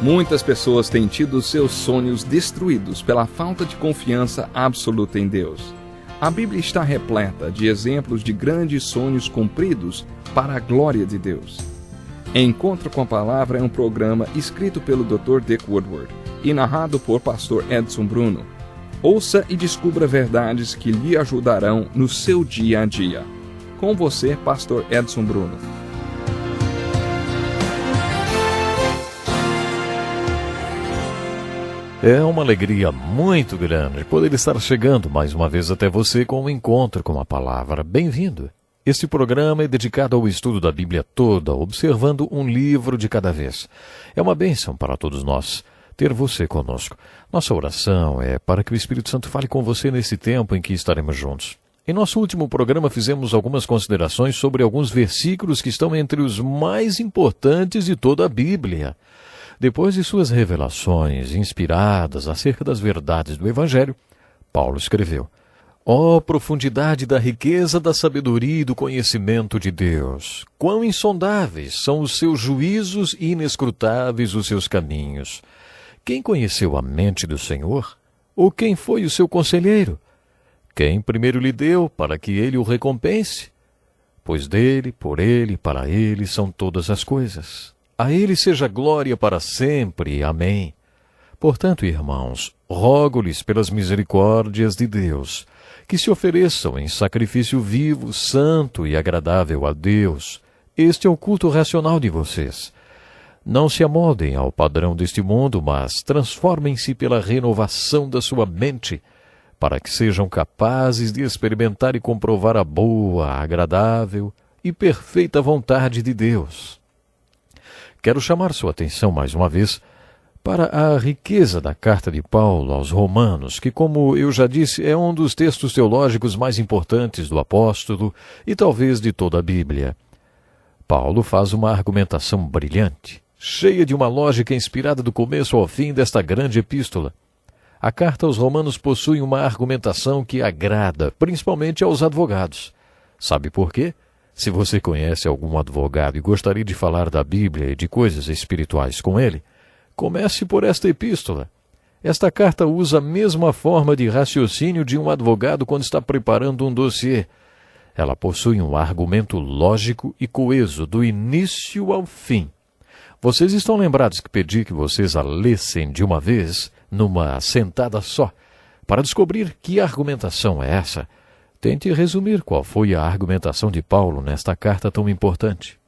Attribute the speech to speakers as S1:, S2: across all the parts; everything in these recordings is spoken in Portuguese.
S1: Muitas pessoas têm tido seus sonhos destruídos pela falta de confiança absoluta em Deus. A Bíblia está repleta de exemplos de grandes sonhos cumpridos para a glória de Deus. Encontro com a Palavra é um programa escrito pelo Dr. Dick Woodward e narrado por Pastor Edson Bruno. Ouça e descubra verdades que lhe ajudarão no seu dia a dia. Com você, Pastor Edson Bruno.
S2: É uma alegria muito grande poder estar chegando mais uma vez até você com um encontro com a Palavra. Bem-vindo! Este programa é dedicado ao estudo da Bíblia toda, observando um livro de cada vez. É uma bênção para todos nós ter você conosco. Nossa oração é para que o Espírito Santo fale com você nesse tempo em que estaremos juntos. Em nosso último programa fizemos algumas considerações sobre alguns versículos que estão entre os mais importantes de toda a Bíblia. Depois de suas revelações inspiradas acerca das verdades do Evangelho, Paulo escreveu: Ó profundidade da riqueza da sabedoria e do conhecimento de Deus! Quão insondáveis são os seus juízos e inescrutáveis os seus caminhos! Quem conheceu a mente do Senhor? Ou quem foi o seu conselheiro? Quem primeiro lhe deu para que ele o recompense? Pois dele, por ele, para ele são todas as coisas. A ele seja glória para sempre. Amém. Portanto, irmãos, rogo-lhes pelas misericórdias de Deus, que se ofereçam em sacrifício vivo, santo e agradável a Deus. Este é o culto racional de vocês. Não se amoldem ao padrão deste mundo, mas transformem-se pela renovação da sua mente, para que sejam capazes de experimentar e comprovar a boa, agradável e perfeita vontade de Deus. Quero chamar sua atenção mais uma vez para a riqueza da carta de Paulo aos Romanos, que, como eu já disse, é um dos textos teológicos mais importantes do apóstolo e talvez de toda a Bíblia. Paulo faz uma argumentação brilhante, cheia de uma lógica inspirada do começo ao fim desta grande epístola. A carta aos Romanos possui uma argumentação que agrada, principalmente aos advogados. Sabe por quê? Se você conhece algum advogado e gostaria de falar da Bíblia e de coisas espirituais com ele, comece por esta epístola. Esta carta usa a mesma forma de raciocínio de um advogado quando está preparando um dossiê. Ela possui um argumento lógico e coeso, do início ao fim. Vocês estão lembrados que pedi que vocês a lessem de uma vez, numa sentada só, para descobrir que argumentação é essa? Tente resumir qual foi a argumentação de Paulo nesta carta tão importante.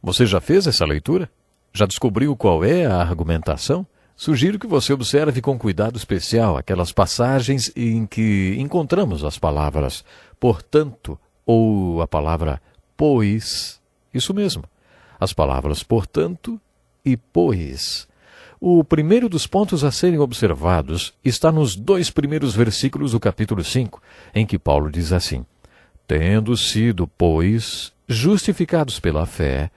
S2: Você já fez essa leitura? Já descobriu qual é a argumentação? Sugiro que você observe com cuidado especial aquelas passagens em que encontramos as palavras portanto ou a palavra pois. Isso mesmo, as palavras portanto e pois. O primeiro dos pontos a serem observados está nos 2 primeiros versículos do capítulo 5, em que Paulo diz assim: Tendo sido, pois, justificados pela fé,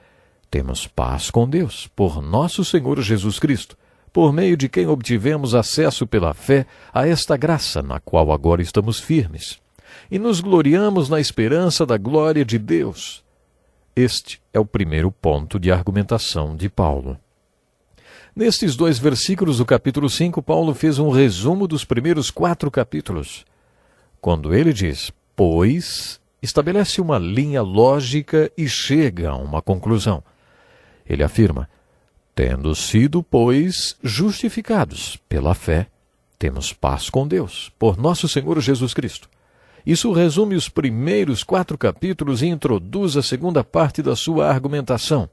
S2: temos paz com Deus, por nosso Senhor Jesus Cristo, por meio de quem obtivemos acesso pela fé a esta graça na qual agora estamos firmes, e nos gloriamos na esperança da glória de Deus. Este é o primeiro ponto de argumentação de Paulo. Nestes 2 versículos do capítulo 5, Paulo fez um resumo dos primeiros 4 capítulos. Quando ele diz, pois, estabelece uma linha lógica e chega a uma conclusão. Ele afirma, tendo sido, pois, justificados pela fé, temos paz com Deus, por nosso Senhor Jesus Cristo. Isso resume os primeiros 4 capítulos e introduz a segunda parte da sua argumentação.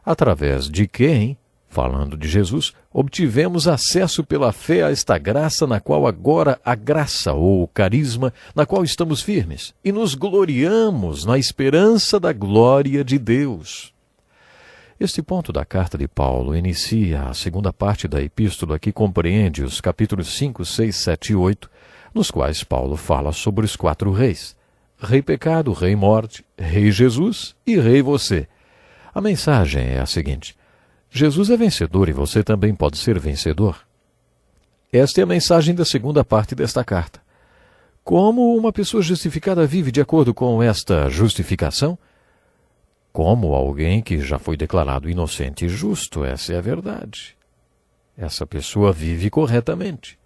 S2: Através de quem, falando de Jesus, obtivemos acesso pela fé a esta graça na qual agora a graça ou carisma na qual estamos firmes e nos gloriamos na esperança da glória de Deus. Este ponto da carta de Paulo inicia a segunda parte da epístola que compreende os capítulos 5, 6, 7 e 8, nos quais Paulo fala sobre os 4 reis: Rei Pecado, Rei Morte, Rei Jesus e Rei Você. A mensagem é a seguinte: Jesus é vencedor e você também pode ser vencedor. Esta é a mensagem da segunda parte desta carta. Como uma pessoa justificada vive de acordo com esta justificação? como alguém que já foi declarado inocente e justo. Essa é a verdade. Essa pessoa vive corretamente.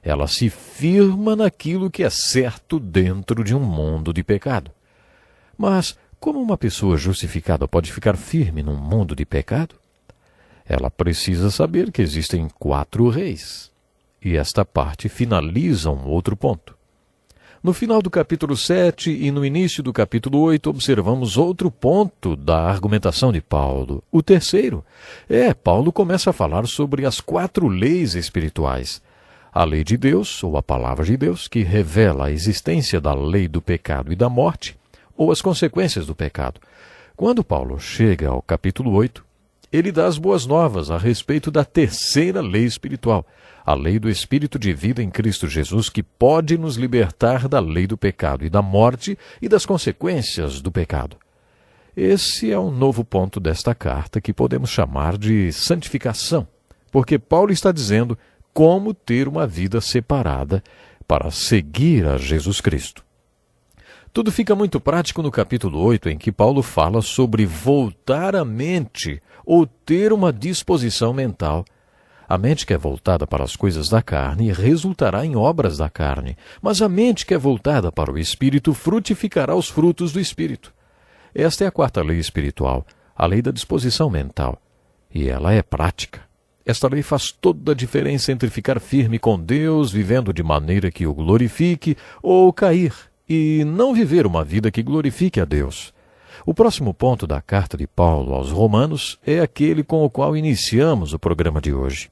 S2: Ela se firma naquilo que é certo dentro de um mundo de pecado. Mas como uma pessoa justificada pode ficar firme num mundo de pecado? Ela precisa saber que existem 4 reis. E esta parte finaliza um outro ponto. No final do capítulo 7 e no início do capítulo 8, observamos outro ponto da argumentação de Paulo. O terceiro. Paulo começa a falar sobre as 4 leis espirituais. A lei de Deus, ou a palavra de Deus, que revela a existência da lei do pecado e da morte, ou as consequências do pecado. Quando Paulo chega ao capítulo 8, ele dá as boas novas a respeito da terceira lei espiritual, a lei do Espírito de vida em Cristo Jesus, que pode nos libertar da lei do pecado e da morte e das consequências do pecado. Esse é um novo ponto desta carta que podemos chamar de santificação, porque Paulo está dizendo como ter uma vida separada para seguir a Jesus Cristo. Tudo fica muito prático no capítulo 8, em que Paulo fala sobre voltar a mente ou ter uma disposição mental. A mente que é voltada para as coisas da carne resultará em obras da carne, mas a mente que é voltada para o Espírito frutificará os frutos do Espírito. Esta é a 4ª lei espiritual, a lei da disposição mental, e ela é prática. Esta lei faz toda a diferença entre ficar firme com Deus, vivendo de maneira que o glorifique, ou cair e não viver uma vida que glorifique a Deus. O próximo ponto da carta de Paulo aos Romanos é aquele com o qual iniciamos o programa de hoje.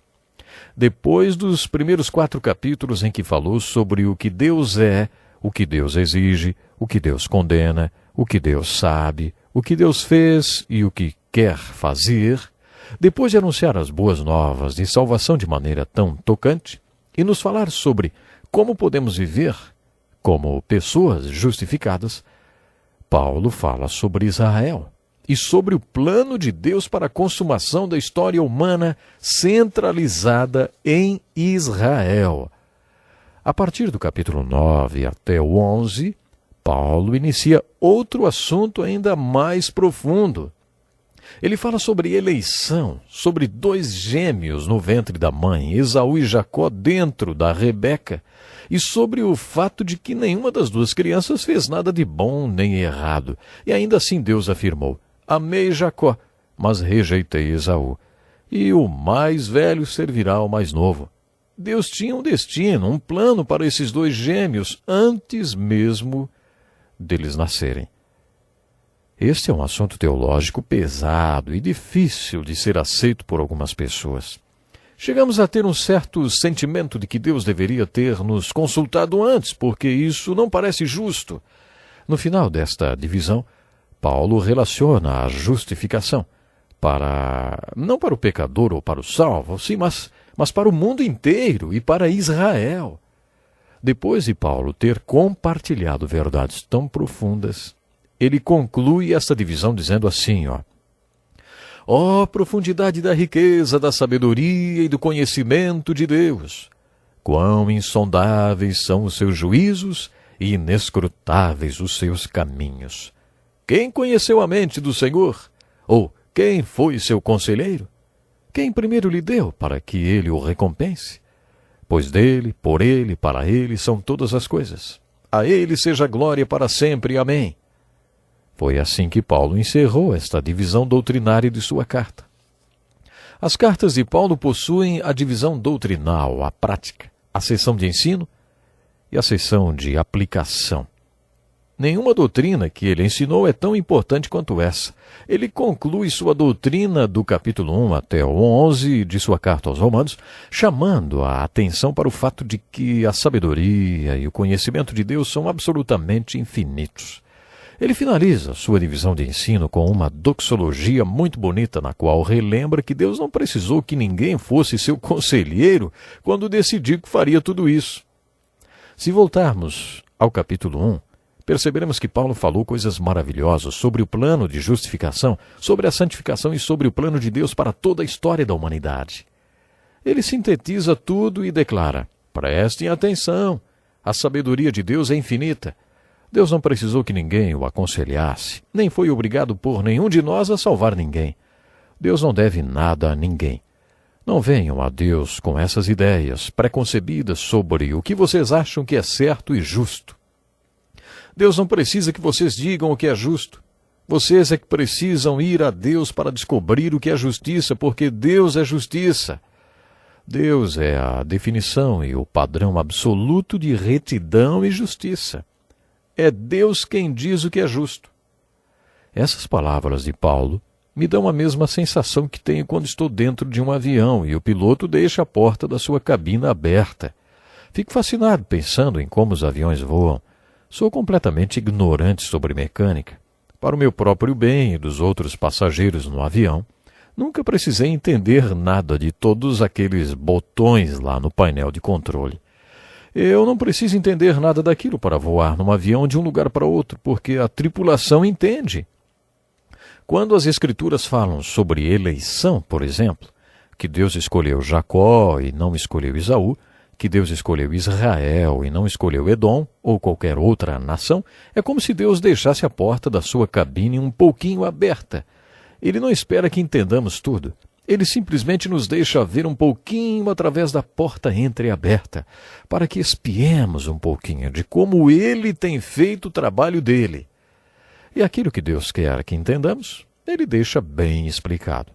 S2: Depois dos primeiros 4 capítulos em que falou sobre o que Deus é, o que Deus exige, o que Deus condena, o que Deus sabe, o que Deus fez e o que quer fazer, depois de anunciar as boas novas de salvação de maneira tão tocante e nos falar sobre como podemos viver como pessoas justificadas, Paulo fala sobre Israel e sobre o plano de Deus para a consumação da história humana centralizada em Israel. A partir do capítulo 9 até o 11, Paulo inicia outro assunto ainda mais profundo. Ele fala sobre eleição, sobre 2 gêmeos no ventre da mãe, Esaú e Jacó dentro da Rebeca, e sobre o fato de que nenhuma das 2 crianças fez nada de bom nem errado. E ainda assim Deus afirmou: amei Jacó, mas rejeitei Esaú, e o mais velho servirá ao mais novo. Deus tinha um destino, um plano para esses 2 gêmeos antes mesmo deles nascerem. Este é um assunto teológico pesado e difícil de ser aceito por algumas pessoas. Chegamos a ter um certo sentimento de que Deus deveria ter nos consultado antes, porque isso não parece justo. No final desta divisão, Paulo relaciona a justificação não para o pecador ou para o salvo, sim, mas para o mundo inteiro e para Israel. Depois de Paulo ter compartilhado verdades tão profundas, ele conclui esta divisão dizendo assim, ó profundidade da riqueza, da sabedoria e do conhecimento de Deus! Quão insondáveis são os seus juízos e inescrutáveis os seus caminhos! Quem conheceu a mente do Senhor? Ou quem foi seu conselheiro? Quem primeiro lhe deu para que ele o recompense? Pois dele, por ele, para ele são todas as coisas. A ele seja glória para sempre. Amém. Foi assim que Paulo encerrou esta divisão doutrinária de sua carta. As cartas de Paulo possuem a divisão doutrinal, a prática, a seção de ensino e a seção de aplicação. Nenhuma doutrina que ele ensinou é tão importante quanto essa. Ele conclui sua doutrina do capítulo 1 até o 11 de sua carta aos Romanos, chamando a atenção para o fato de que a sabedoria e o conhecimento de Deus são absolutamente infinitos. Ele finaliza sua divisão de ensino com uma doxologia muito bonita, na qual relembra que Deus não precisou que ninguém fosse seu conselheiro quando decidiu que faria tudo isso. Se voltarmos ao capítulo 1, perceberemos que Paulo falou coisas maravilhosas sobre o plano de justificação, sobre a santificação e sobre o plano de Deus para toda a história da humanidade. Ele sintetiza tudo e declara: prestem atenção, a sabedoria de Deus é infinita. Deus não precisou que ninguém o aconselhasse, nem foi obrigado por nenhum de nós a salvar ninguém. Deus não deve nada a ninguém. Não venham a Deus com essas ideias preconcebidas sobre o que vocês acham que é certo e justo. Deus não precisa que vocês digam o que é justo. Vocês é que precisam ir a Deus para descobrir o que é justiça, porque Deus é justiça. Deus é a definição e o padrão absoluto de retidão e justiça. É Deus quem diz o que é justo. Essas palavras de Paulo me dão a mesma sensação que tenho quando estou dentro de um avião e o piloto deixa a porta da sua cabina aberta. Fico fascinado pensando em como os aviões voam. Sou completamente ignorante sobre mecânica. Para o meu próprio bem e dos outros passageiros no avião, nunca precisei entender nada de todos aqueles botões lá no painel de controle. Eu não preciso entender nada daquilo para voar num avião de um lugar para outro, porque a tripulação entende. Quando as Escrituras falam sobre eleição, por exemplo, que Deus escolheu Jacó e não escolheu Esaú, que Deus escolheu Israel e não escolheu Edom ou qualquer outra nação, é como se Deus deixasse a porta da sua cabine um pouquinho aberta. Ele não espera que entendamos tudo. Ele simplesmente nos deixa ver um pouquinho através da porta entreaberta, para que espiemos um pouquinho de como Ele tem feito o trabalho dele. E aquilo que Deus quer que entendamos, Ele deixa bem explicado.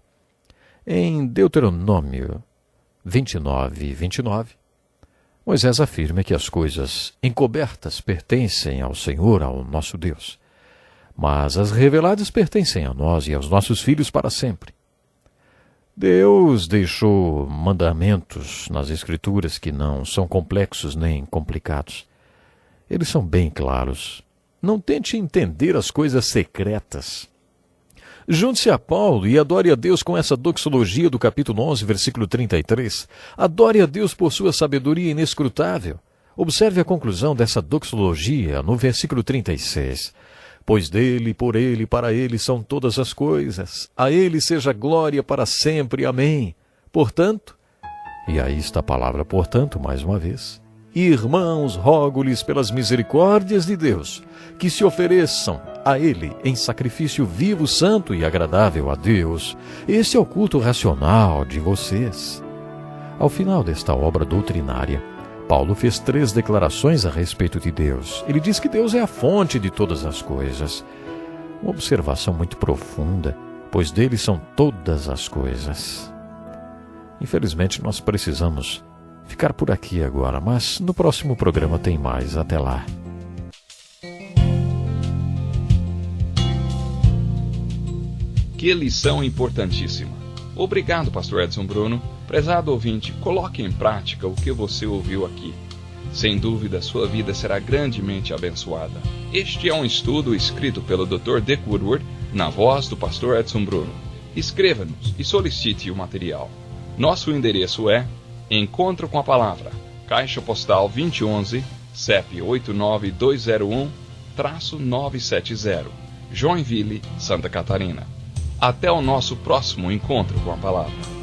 S2: Em Deuteronômio 29:29, Moisés afirma que as coisas encobertas pertencem ao Senhor, ao nosso Deus, mas as reveladas pertencem a nós e aos nossos filhos para sempre. Deus deixou mandamentos nas Escrituras que não são complexos nem complicados. Eles são bem claros. Não tente entender as coisas secretas. Junte-se a Paulo e adore a Deus com essa doxologia do capítulo 11, versículo 33. Adore a Deus por sua sabedoria inescrutável. Observe a conclusão dessa doxologia no versículo 36. Pois dele, por ele, para ele são todas as coisas. A ele seja glória para sempre. Amém. Portanto, e aí está a palavra portanto, mais uma vez, irmãos, rogo-lhes pelas misericórdias de Deus, que se ofereçam a ele em sacrifício vivo, santo e agradável a Deus. Esse é o culto racional de vocês. Ao final desta obra doutrinária, Paulo fez 3 declarações a respeito de Deus. Ele diz que Deus é a fonte de todas as coisas. Uma observação muito profunda, pois dele são todas as coisas. Infelizmente, nós precisamos ficar por aqui agora, mas no próximo programa tem mais. Até lá.
S1: Que lição importantíssima. Obrigado, pastor Edson Bruno. Prezado ouvinte, coloque em prática o que você ouviu aqui. Sem dúvida, sua vida será grandemente abençoada. Este é um estudo escrito pelo Dr. Dick Woodward, na voz do pastor Edson Bruno. Escreva-nos e solicite o material. Nosso endereço é Encontro com a Palavra, Caixa Postal 2011, CEP 89201-970, Joinville, Santa Catarina. Até o nosso próximo encontro com a Palavra.